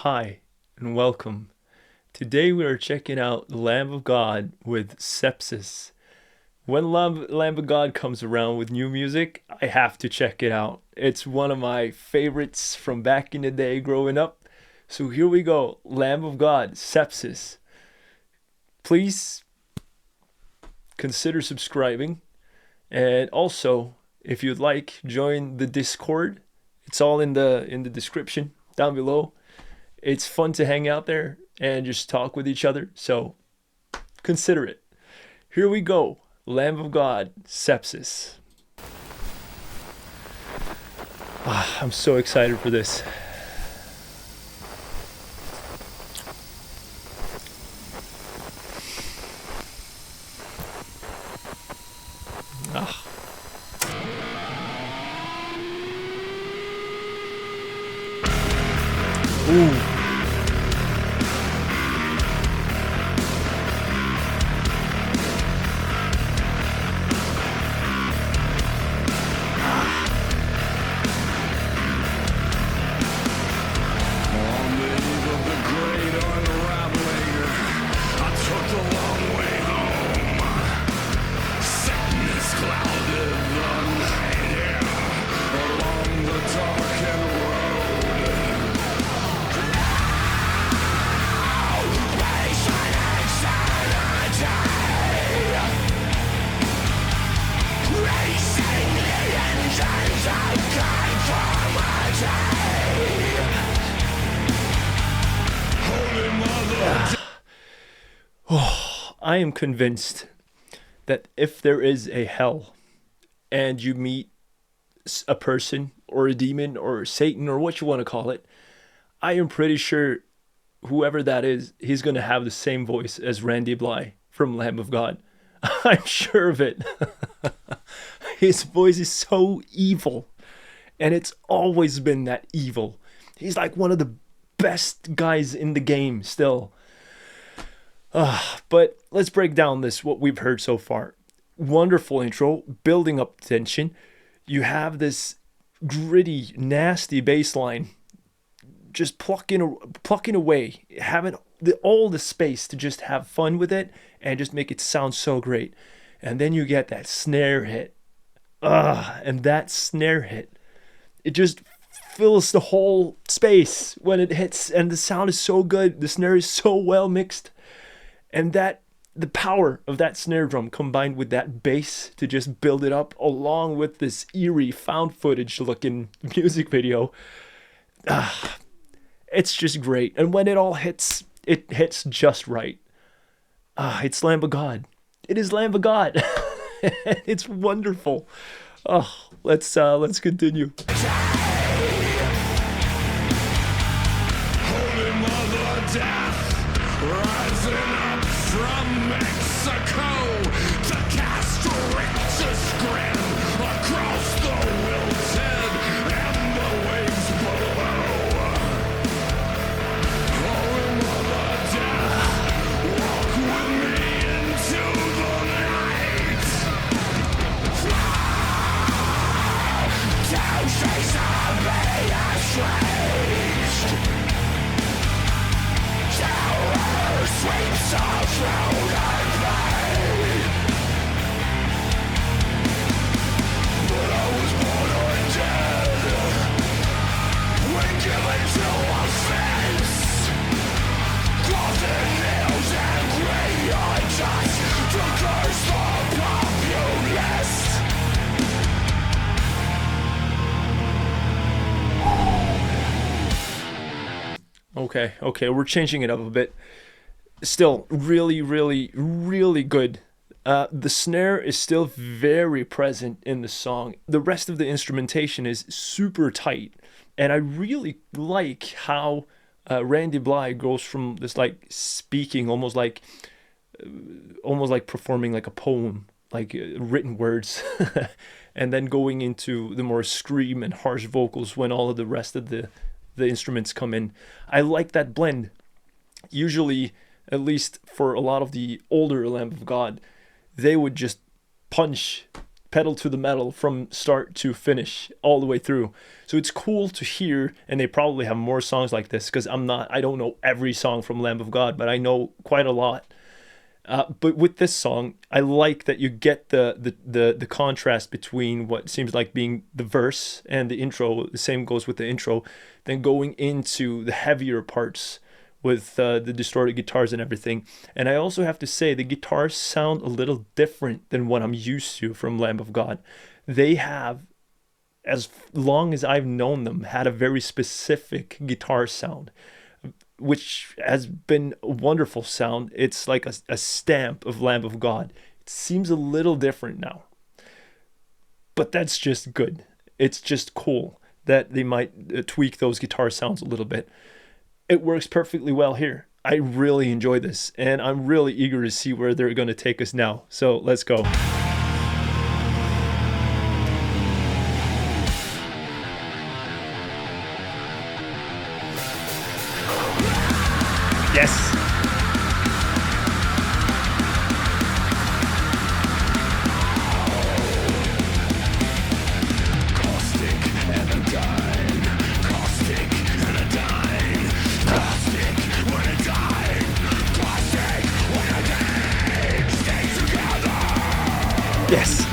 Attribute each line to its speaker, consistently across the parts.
Speaker 1: Hi, and welcome. Today we are checking out Lamb of God with Sepsis. When Lamb of God comes around with new music, I have to check it out. It's one of my favorites from back in the day growing up. So here we go, Lamb of God, Sepsis. Please consider subscribing. And also, if you'd like, join the Discord. It's all in the description down below. It's fun to hang out there and just talk with each other. So consider it. Here we go. Lamb of God, Sepsis. I'm so excited for this. Ah. Ooh. I am convinced that if there is a hell and you meet a person or a demon or Satan or what you want to call it, I am pretty sure whoever that is, he's going to have the same voice as Randy Bly from Lamb of God. I'm sure of it. His voice is so evil, and it's always been that evil. He's like one of the best guys in the game still. But let's break down what we've heard so far. Wonderful intro, building up tension. You have this gritty, nasty bass line, just plucking away, having all the space to just have fun with it and just make it sound so great. And then you get that snare hit. And that snare hit, it just fills the whole space when it hits, and the sound is so good. The snare is so well mixed. And the power of that snare drum combined with that bass to just build it up, along with this eerie found footage looking music video, it's just great. And when it all hits, it hits just right. It's Lamb of God. It is Lamb of God. It's wonderful. Let's continue.
Speaker 2: Holy Mother Death, rising up from Mexico to cast righteous grin across the wilted and the waves below. Holy Mother Death, walk with me into the night. Down face of me assuaged. Terror sweeps all through the pain. But I was born undead when given to offense. Cloth and nails and crayon dust to curse the populace.
Speaker 1: Okay, we're changing it up a bit. Still, really, really, really good. The snare is still very present in the song. The rest of the instrumentation is super tight, and I really like how Randy Bly goes from this like speaking, almost like performing like a poem, like written words, and then going into the more scream and harsh vocals when all of the rest of the instruments come in. I like that blend. Usually, at least for a lot of the older Lamb of God, they would just punch pedal to the metal from start to finish all the way through. So it's cool to hear, and they probably have more songs like this because I don't know every song from Lamb of God, but I know quite a lot. But with this song, I like that you get the contrast between what seems like being the verse and the intro. The same goes with the intro, then going into the heavier parts with the distorted guitars and everything. And I also have to say the guitars sound a little different than what I'm used to from Lamb of God. They have, as long as I've known them, had a very specific guitar sound, which has been a wonderful sound. It's like a stamp of Lamb of God. It seems a little different now, but that's just good. It's just cool that they might tweak those guitar sounds a little bit. It works perfectly well here. I really enjoy this, and I'm really eager to see where they're going to take us now. So let's go. Yes. Yes.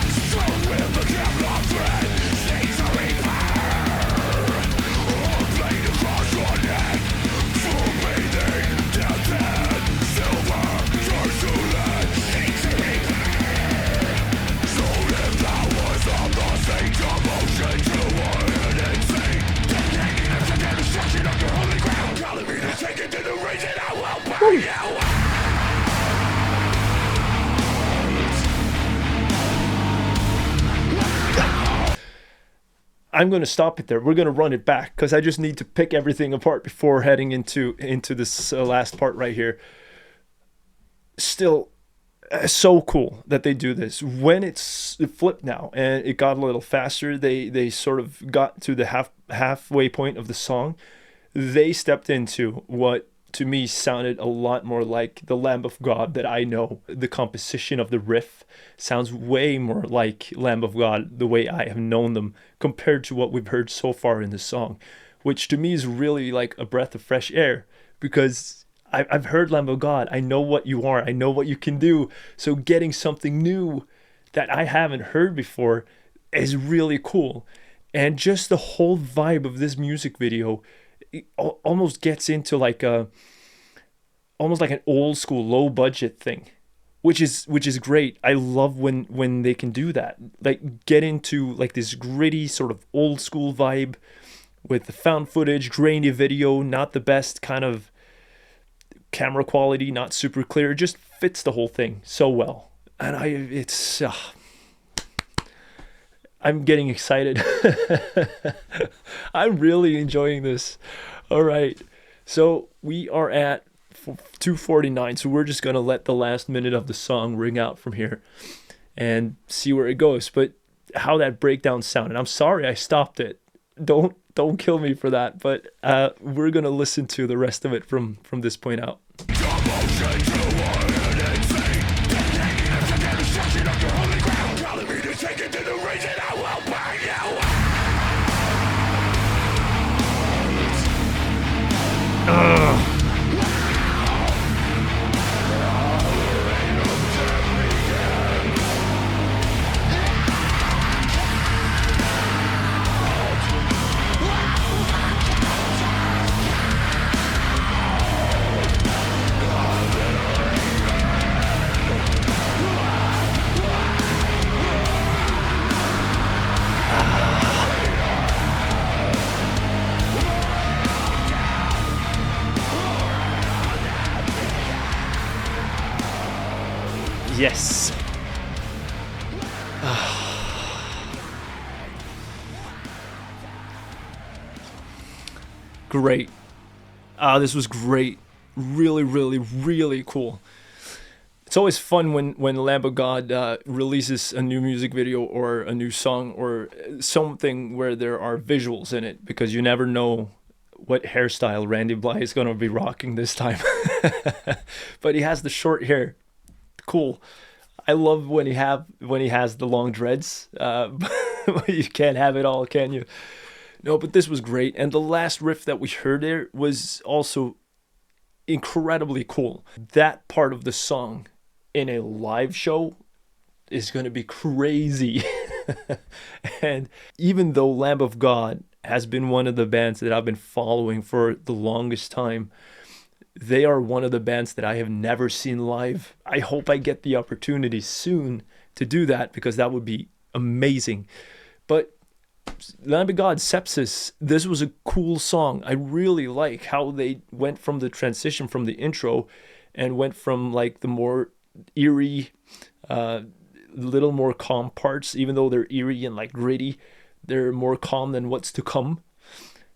Speaker 1: I'm going to stop it there. We're going to run it back because I just need to pick everything apart before heading into this last part right here. Still, so cool that they do this. When it's flipped now and it got a little faster, they sort of got to the halfway point of the song. They stepped into what to me sounded a lot more like the Lamb of God that I know. The composition of the riff sounds way more like Lamb of God the way I have known them compared to what we've heard so far in the song, which to me is really like a breath of fresh air because I've heard Lamb of God. I know what you are. I know what you can do. So getting something new that I haven't heard before is really cool. And just the whole vibe of this music video almost gets into almost like an old school low budget thing, which is great. I love when they can do that, like get into like this gritty sort of old school vibe with the found footage, grainy video, not the best kind of camera quality, not super clear. It just fits the whole thing so well, and I'm getting excited. I'm really enjoying this. All right. So we are at 2:49. So we're just going to let the last minute of the song ring out from here and see where it goes. But how that breakdown sounded. I'm sorry I stopped it. Don't kill me for that. But we're going to listen to the rest of it from this point out. Yes. Great. This was great. Really, really, really cool. It's always fun when Lamb of God releases a new music video or a new song or something where there are visuals in it, because you never know what hairstyle Randy Bly is going to be rocking this time. But he has the short hair. Cool. I love when he has the long dreads. But you can't have it all, can you? No, but this was great. And the last riff that we heard there was also incredibly cool. That part of the song in a live show is going to be crazy. And even though Lamb of God has been one of the bands that I've been following for the longest time, they are one of the bands that I have never seen live. I hope I get the opportunity soon to do that because that would be amazing. But Lamb of God, Sepsis, this was a cool song. I really like how they went from the transition from the intro and went from like the more eerie, little more calm parts, even though they're eerie and like gritty, they're more calm than what's to come.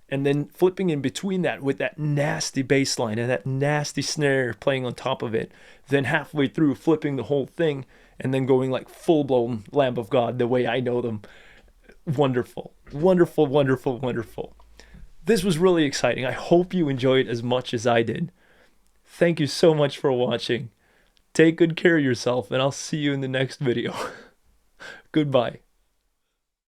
Speaker 1: And then flipping in between that with that nasty bass line and that nasty snare playing on top of it. Then halfway through flipping the whole thing and then going like full blown Lamb of God the way I know them. Wonderful, wonderful, wonderful, wonderful. This was really exciting. I hope you enjoyed as much as I did. Thank you so much for watching. Take good care of yourself, and I'll see you in the next video. Goodbye.